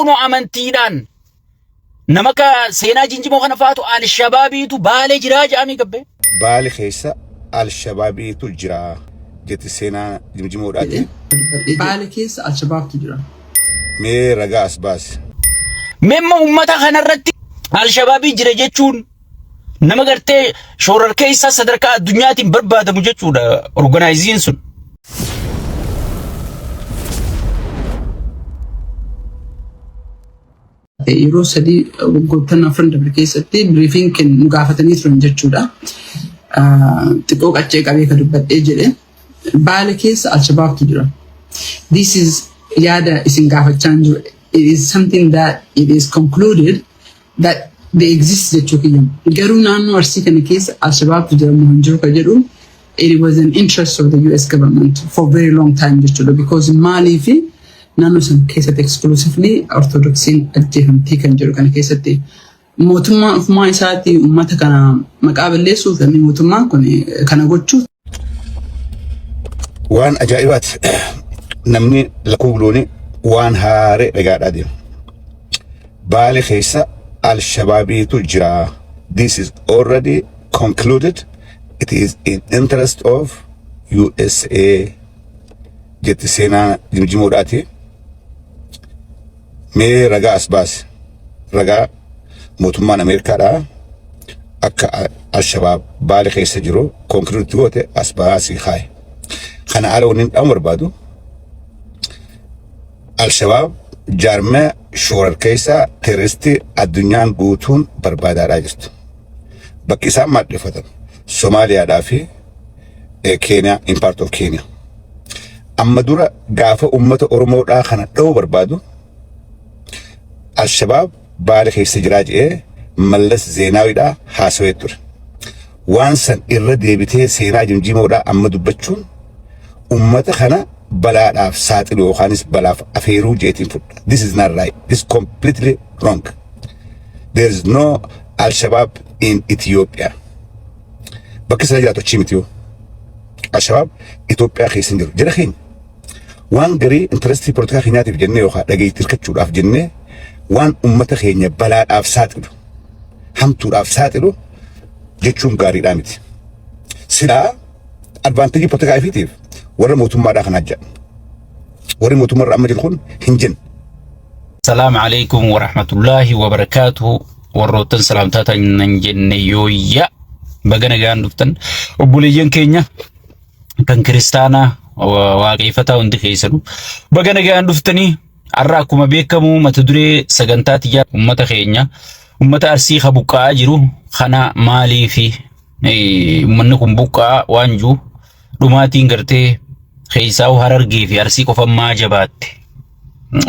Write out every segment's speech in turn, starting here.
kuno amantiidhaan nama ka seenaa jinjimoo kana faatu al-shabaabiitu baalee jiraa jedhamee gabbe. Baalee keessa al-shabaabiitu jira jetti seenaa jinjimoodhaati. Baalee keessa al-shabaabtu jira. Mee ragaa as baasi. Memma ummata kanarratti al-shabaabii jira jechuun nama gartee shoorarkee isaa sadarkaa addunyaatiin barbaadamu jechuudha organiziin sun. Yeroo sadii waggoottan afran dabre keessatti briefing kennu gaafatanii turan jechuudha. Xiqqoo qaccee qabee ka dubbadhee jedhe Baalee keessa al-shabaabtu jira. This is yaada isin gaafachaa jiru. It is something that it is concluded that they exist jechuu kiyya. Garuu naannoo Arsii kana keessa al-shabaabtu jira moo jiru ka jedhu it was an interest of the US government for very long time jechuudha because Maalii fi naannoo san keessatti exclusively orthodoxiin ajjeefamtii kan jiru kana keessatti mootummaa ofumaa isaatii uummata kana maqaa balleessuuf mootummaan kun kana gochuuf waan ajaa'ibaati namni lakkuu bulooni waan haaree dhagaadhaa deema. Baalee keessa al-shabaabiitu jira. This is already concluded. It is in interest of USA jetti seenaa jinjimoodhaati. Mee ragaa as baasi. Ragaa mootummaan Ameerikaadhaa akka al-shabaab Baalee keessa jiru conclude goote as baasii kaaye. Kana ala waniin dhaam barbaadu al-shabaab jaarmee shoorarkeessaa terroristii addunyaan guutuun barbaadaadhaa jirtu. Bakki isaan maadheffatan Somaaliyaadhaa fi Keeniyaa, in part of Kenya. Amma dura gaafa ummata Oromoodhaa kana dha'uu barbaadu al-shabaab Baalee keessa jiraa jedhee Mallas Zeenaawiidhaa haasawee ture. Waan san irra deebitee seenaa jinjimoodhaa amma dubbachuun ummata kana balaadhaaf saaxilu yookaanis balaaf afeeruu jeetiin fudha. This is not right. This is completely wrong. There is no al-shabaab in Ethiopia. Bakki sana jiraatu achii miti yoo. Al-shabaab Itoophiyaa keessa hin jiru. Jira keenya. Waan garii intarestii poolitikaa keenyaatiif jennee yookaan dhageettii hirkachuudhaaf jennee waan ummata keenya balaadhaaf saaxilu hamtuudhaaf saaxilu jechuun gaariidhaa miti. Silaa advaanteejii poolitikaa ifiitiif warra mootummaadhaa kanaa jedha. Warri mootummaarra amma jiru kun hin jenne. Salaamu alaykum wa rahmatullahi wa barakatuhu. Warroottan salaamtaa tan jenne yooyya baga nagaan dhuftan obboleeyyan keenya kan kiristaanaa waaqeffataa hundi keessanuu baga nagaan dhuftanii har'a akkuma beekamu mata duree sagantaa tiyyaa ummata keenya ummata Arsii ka buqqa'aa jiru kana maalii fi ummanni kun buqqa'aa waan jiru dhumaatiin gartee keessaa Harargee fi Arsii qofa maa jabaatte.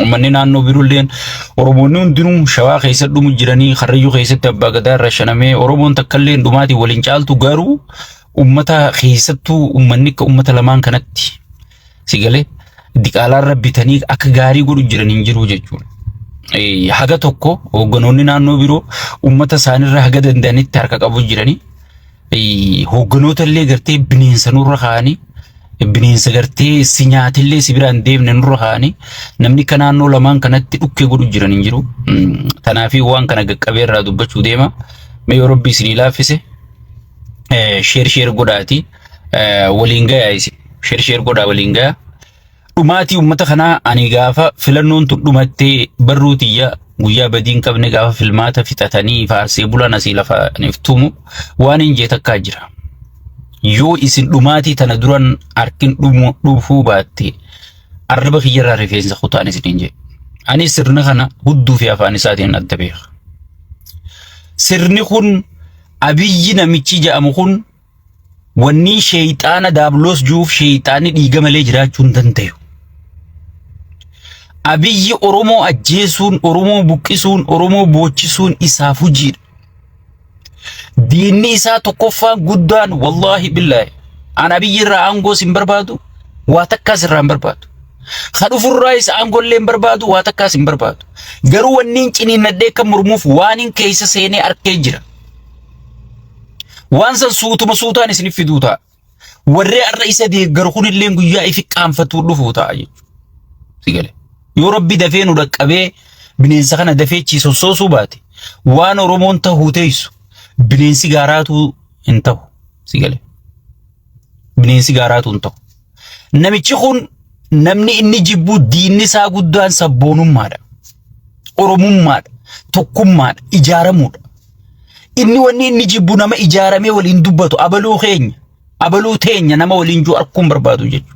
Ummanni naannoo biroolleen Oromoonni hundinuu Shawaa keessa dhumu jiranii Karrayyuu keessatti abbaa gadaa irra shanamee Oromoon takkalleen dhumaatii waliin caaltu garuu ummata keessattuu ummanni akka ummata lamaan kanatti sigalee diqaalaan rabbitanii akka gaarii godhu jiran hin jiru jechuudha. Haga tokko hoogganoonni naannoo biroo ummata isaanirra haga danda'anitti harka qabu jiranii hoogganoota illee gartee bineensa nurra kaa'anii bineensa gartee si nyaatillee si biraan deemne nurra kaa'anii namni kan naannoo lamaan kanatti dhukkee godhu jiran hin jiru. Tanaafi waan kana qaqqabee irraa dubbachuu deema. Mee yoo Rabbi isinii laaffise sheer godhaati waliin gayaa isin sheer godhaa waliin gayaa. Dhumaatii ummata kanaa ani gaafa filannoon tun dhumattee barruutiyya guyyaa badiin qabne gaafa filmaata fixatanii faarsee bulan asii lafa niftumu waan hin jee takkaa jira. Yoo isin dhumaatii tana duran harkin dhufuu baatte arraba kiyyarraa rifeensa kutaan isin jee. Ani sirna kana hudduu fi afaan isaatiin adda beeka. Sirni kun Abiyyi namichi jedhamu kun wanni sheeyxaana daabloos juuf sheeyxaanni dhiiga malee jiraachuu hin danda'u. Abiyyi Oromoo ajjeesuun, Oromoo buqqisuun, Oromoo boochisuun isaaf hojiidha. Diinni isaa tokkoffaan guddaan wallahi billahi an Abiyyi irraa aangoo sin barbaadu waa takkaas irraa hin barbaadu. Kadhufurraa isa aangollee hin barbaadu waa takkaas hin barbaadu. Garuu wanniin ciniinnadhee kan mormuuf waan hin keessa seenee arkee jira. Waan san suutuma suutaan isin fiduu ta'a. Warree arra isa deeggaru kunillee guyyaa ifi qaanfatuu dhufuu ta'a jechuudha. Sigale. Yoo Rabbi dafee nu dhaqqabee bineensa kana dafeechi sossoosuu baate waan Oromoon ta'uu teessu bineensi gaaraatu hin ta'u sigale bineensi gaaraatu hin ta'u namichi kun namni inni jibbu diinni isaa guddaan sabboonummaadha oromummaadha tokkummaadha ijaaramuudha inni wanni inni jibbu nama ijaaramee waliin dubbatu abaluu teenya nama waliin juu arkuun barbaadu jechuudha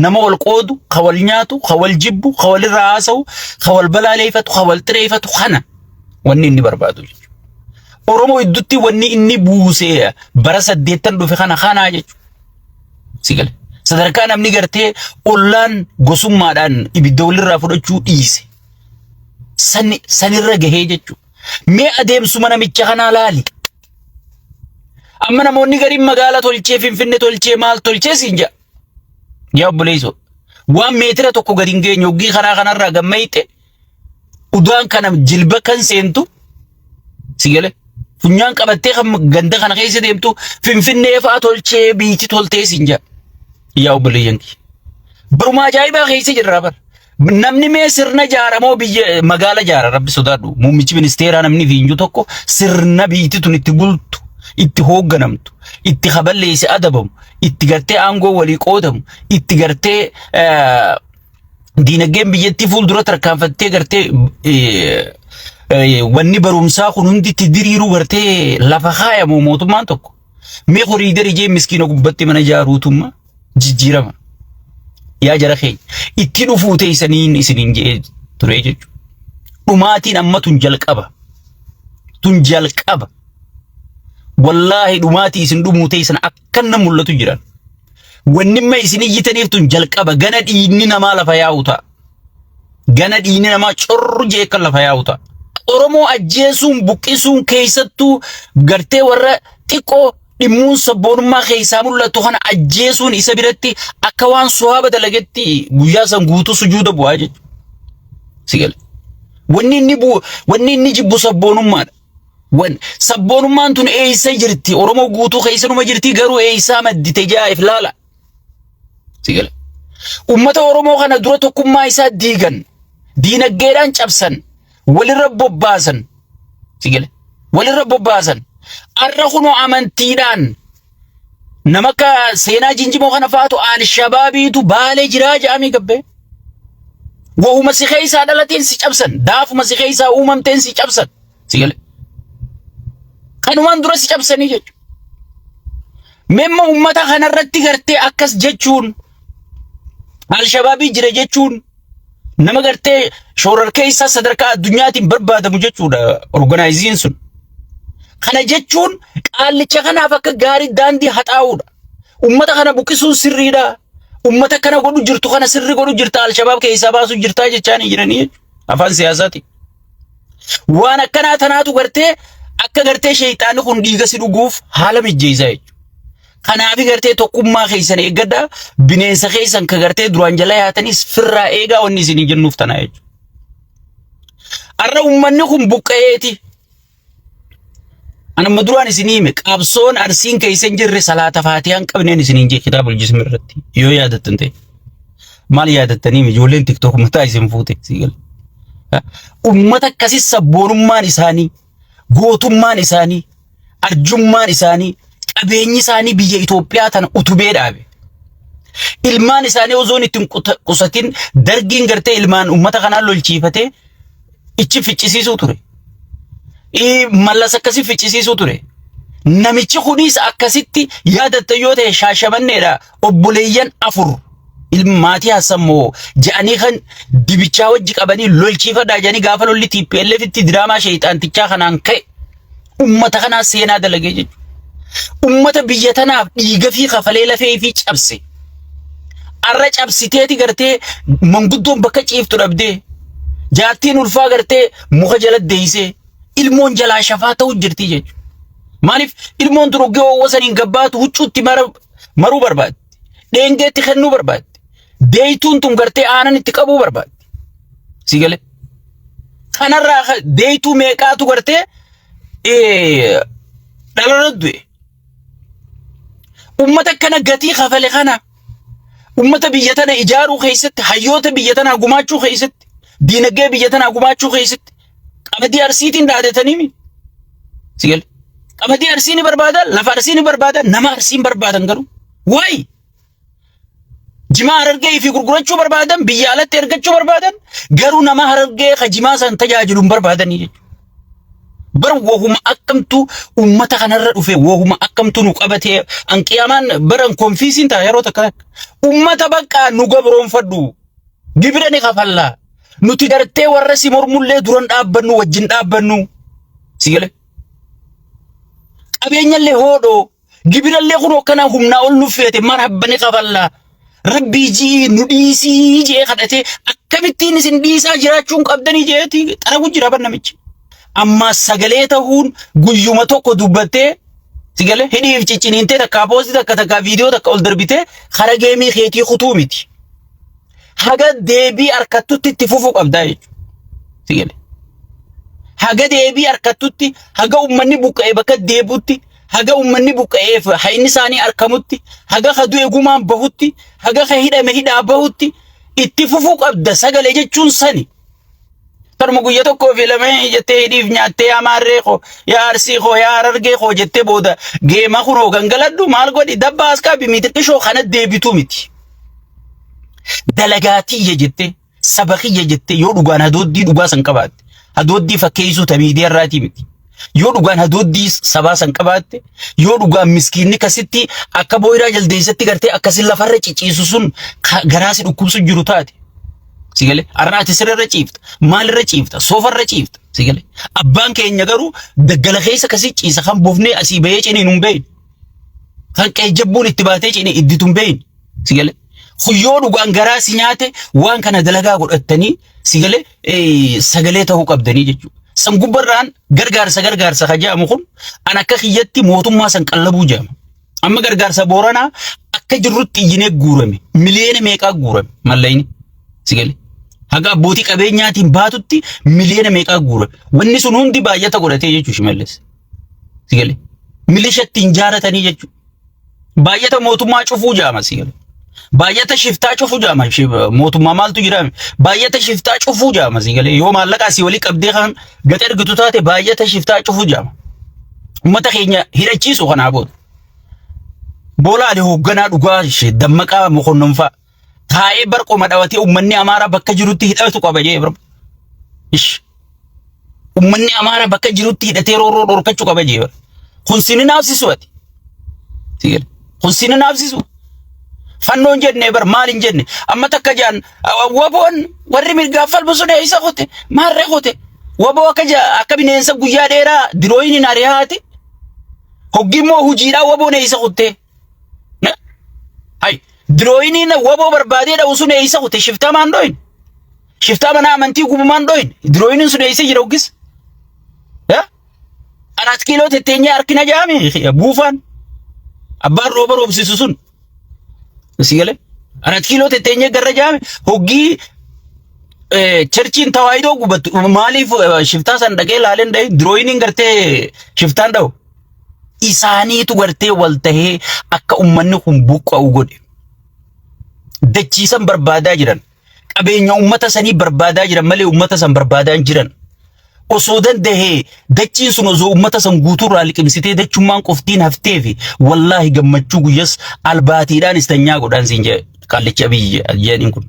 nama wal qoodu khawal nyaatu khawal jibbu khawal raasau khawal balaaleefatu khawal tireefatu khana wanni inni barbaadu jechuudha oromoo iddutti wanni inni buusee bara 8 dhufe khana jechuudha sigale sadarkaa namni gartee ollaan gosummaadhaan ibidda walirraa fudhachuu dhiise sanirra gahee jechuudha mee adeemsuma namicha kanaa laali amma namoonni gariin magaala tolchee finfinne tolchee maal tolchee siinja yaa obboleeso waan meetira tokko gadi hin geenye oggii kanarraa gammayte udaan kana jilba kan seentu sigale funyaan qabattee kan ganda kana keessa deemtu finfinnee fa'aa tolchee biitti toltee siinja yaa obboleeyyanki barumaa ajaa'ibaa keessa jirra bar namni mee sirna jaaramoo biyya magaala jaara rabbi sodaadhu muummichi ministeeraa namni fiinju tokko sirna biitti tun itti bultu itti hoogganamtu itti haballeesse adabamu itti gartee aangoo walii qoodamu itti gartee diinagdeen biyyattii fuuldura tarkaanfattee gartee wanni barumsaa kun hundi itti diriiruu gartee lafa kaayamu mootummaan tokko mee horiidari jee miskiina gubbatti mana jaaruutummaa jijjiirama yaa jara keenya itti dhufuu teessaniin isiniin jee ture jechuudha dhumaatiin amma tun jalqaba wallahi dhumaatii isin dhumuu teessan akkanna mul'atu jiran wanni amma isin iyyitaniif tun jalqaba gana dhiinni namaa lafa yaa'uta gana dhiinni namaa corru jee kan lafa yaa'uta oromoo ajjeesuun buqqisuun keessattuu gartee warra xiqqoo dhimmuun sabboonummaa keessaa mul'atu kana ajjeesuun isa biratti akka waan sohaaba dalagetti guyyaa san guutuu sujuuda bu'aa jechuudha sigale wanni inni jibbu sabboonummaadha sabboonummaan tun eessa jirti oromoo guutuu keessanuma jirti garuu eessaa maddite jaa'if laala sigale ummata oromoo kana dura tokkummaa isaa diigan diinagdeedhaan cabsan walirra bobbaasan sigale walirra bobbaasan arra kunoo amantiidhaan nama ka seenaa jinjimoo kana faatu al-shabaabiitu baalee jiraa jedhamee gabbee wahuma si keessaa dhalateen si cabsan daafuma si keessaa uumamteen si cabsan sigale kanumaan dura si cabsanii jechuudha memma ummata kanarratti gartee akkas jechuun al-shabaabii jira jechuun nama gartee shoorarkee isaa sadarkaa addunyaatiin barbaadamu jechuudha organiziin sun kana jechuun qaallicha kanaaf akka gaarii daandii haxaa'uudha ummata kana buqqisuun sirriidha ummata kana godhu jirtu kana sirri godhu jirta al-shabaab keessaa baasuu jirtaa jechaanii jiranii afaan siyaasaati waan akkanaa tanaatu gartee akka gartee shayxaanni kun dhiiga si dhuguuf haala mijjeessaa jechuudha kanaafi gartee tokkummaa keessan eeggadha bineensa keessan ka gartee duraan jala yaatanis firraa eegaa wanni isin jennuuf tanaa jechuudha arra ummanni kun buqqa'eeti anamma duraan isinii hime qabsoon arsiin keessan jirre salaata faatiyaan qabneen isiniin jee kitaaba jismi irratti yoo yaadattan ta'e maal yaadattanii ijoolleen tiktok mataa isin fuute sigale ummata akkasii sabboonummaan isaanii gootummaan isaanii arjummaan isaanii qabeenyi isaanii biyya Itoophiyaa tana utubee dhaabe ilmaan isaanii ozoon ittiin qusatin dargiin gartee ilmaan ummata kanaan lolchiifatee ichi ficcisiisuu ture mallas akkasii ficcisiisuu ture namichi kunis akkasitti yaadatta yoo ta'e shaashamanneedha obboleeyyan 4 ilmaatii hasammoo ja'anii kan dibichaa wajji qabanii lolchiifadhaa ja'anii gaafa lolli TPLF itti diraamaa shayxaantichaa kanaan ka'e ummata kanaa seenaa dalagee jechuudha ummata biyya tanaaf dhiiga fi kafalee lafee fi cabse arra cabsiteeti gartee manguddoon bakka ciiftu dhabdee jaartiin ulfaa gartee muka jala deeysee ilmoon jalaa shafaa ta'u jirti jechuudha maaliif ilmoon turuggee oowwasaniin gabbaatu huccuutti maruu barbaaddi dheengeetti kennuu barbaaddi deeytuun tun gartee aanan itti qabuu barbaaddi sigale kanarraa deeytuu meeqaatu gartee dhalana du'e ummata kana gatii kafale kana ummata biyya tana ijaaruu keessatti hayyoota biyya tana gumaachuu keessatti diinagdee biyya tanaa gumaachuu keessatti qamadii arsiitiin dhaadhatanii sigal qamadii arsii ni barbaadan lafa arsii ni barbaadan nama arsii hin barbaadan garuu wayi jimaa Harargee fi gurgurachuu barbaadan biyya alatti ergachuu barbaadan garuu nama Harargee ka jimaa san tajaajilu hin barbaadanii jechuudha. Bar wahuma akkamtu ummata kanarra dhufe wahuma akkamtu nu qabatee an qiyaamaan baran konfiisiin ta'a yeroo takka ummata bakka nu gabroonfadhu gibira ni kafalla nuti dartee warra si mormullee duran dhaabbannu wajjin dhaabbannu sigale qabeenyallee hoodho gibirallee kun akkana humnaa ol nu feete marhabbani kafalla rabbii jii nu dhiisii jee kadhate akkamittiin isin dhiisaa jiraachuun qabdanii jeeti xaragu jira bannamichi. Amma sagalee ta'uun guyyuma tokko dubbattee sigale hidhiif cicciniintee takka poostii takka viidiyoo takka ol darbitee kara geemii keetii kutuu miti. Haga deebii harkattutti itti fufuu qabdaa jechuudha. Sigale. Haga deebii harkattutti haga ummanni buqqa'ee bakka deebuutti haga ummanni buqqa'eef hayni isaanii arkamutti haga kadu eegumaan bahutti haga ka hidhame hidhaa bahutti itti fufuu qabda sagalee jechuun sani. Tarmu guyya tokko filamee jettee hidhiif nyaattee amaarree koo yaa arsii koo yaa Harargee koo jettee booda geema kunoo gangaladhu maal godhi dabba as qaabi mixiqqishoo kana deebitu miti. Dalagaatii jettee saba kiyya jettee yoo dhugaan hadooddii dhugaa san qabaatte hadooddii fakkeessuu tamiidii irraatii miti. Yoo dhugaan hadooddii sabaa san qabaatte yoo dhugaan miskiinni kasitti akka booyiraa jaldeessatti gartee akkasin lafarra ciciisu sun garaasi dhukkubsu jiru taate. Sigale arraati sirra ciifta maalirra ciifta soofarra ciifta sigale abbaan keenya garuu daggala keessa kasi ciisa kan bofnee asii bahee ciniin hin beeyin kan qeejjabbuun itti baatee cinii idditu hin beeyin sigale kuyyoo dhugaan garaa si nyaate waan kana dalagaa godhattanii sigale sagalee ta'uu qabdanii jechuudha. San gubbarraan gargaarsa kajaamu kun an akka kiyyatti mootummaa san qallabuu jaama. Amma gargaarsa Booranaa akka jirrutti iyyinee guurame miliyoona meeqaa guurame mallayni sigale. Haga abbootii qabeenyaatiin baatutti miliyoona meeqaa guura. Wanni sun hundi baay'ata godhatee jechuudha Shimallis. Sigale. Milishatti hin jaaratanii jechuudha. Baay'ata mootummaa cufuu jaama sigale. Baay'ata shiftaa cufuu jaama mootummaa maaltu jiraame. Baay'ata shiftaa cufuu jaama sigale. Yoo maallaqa asii walii qabdee kan gata ergitu taate baay'ata shiftaa cufuu jaama. Uummata keenya hirachiisu kanaa booda. Boolaalee hoogganaa dhugaa dammaqaa mokonnomfaa. Taa'ee barqoma dhawatee ummanni Amaaraa bakka jirutti hidhatu qaba jee bro. Ummanni Amaaraa bakka jirutti hidhatee rooroo dhorkachuu qaba jee bro. Kun sinin naafsisu ati. Sigale. Kun sinin naafsisu. Fannoon jenne bar maalin jenne amma takka jaan waboon warri mirgaa falmusun isa qote maarree qote waboo akka bineensa guyyaa dheeraa dirooyin ariyaati. Hoggimmoo hujiidhaa waboon isa qote. Hay. Dirooyiniin waboo barbaadee dha'u sun eessa qote shiftaa maan dhoyin shiftaa mana amantii gubumaan dhoyin dirooyiniin sun eessa jira hoggis Arat kiiloo tetteenyaa harkina jaame buufaan abbaan rooba roobsisu sun sigale arat kiiloo tetteenyaa garra jaame hoggii cherchiin tawaayidoo gubattu maaliif shiftaa san dhaqee laaleen dhaye dirooyiniin gartee shiftaan dha'u isaaniitu gartee wal tahee akka ummanni kun buqqa'u godhe. Dachiisan barbaadaa jiran qabeenya ummata sanii barbaadaa jiran malee ummata san barbaadaa jiran osoo dandahee dachiin sun osoo ummata san guutuurraa liqimsitee dachummaan qoftiin haftee fi wallaahi gammachuu guyyas albaatiidhaan istanyaa godhaan siin jee qallicha biyya jedhaniin kun.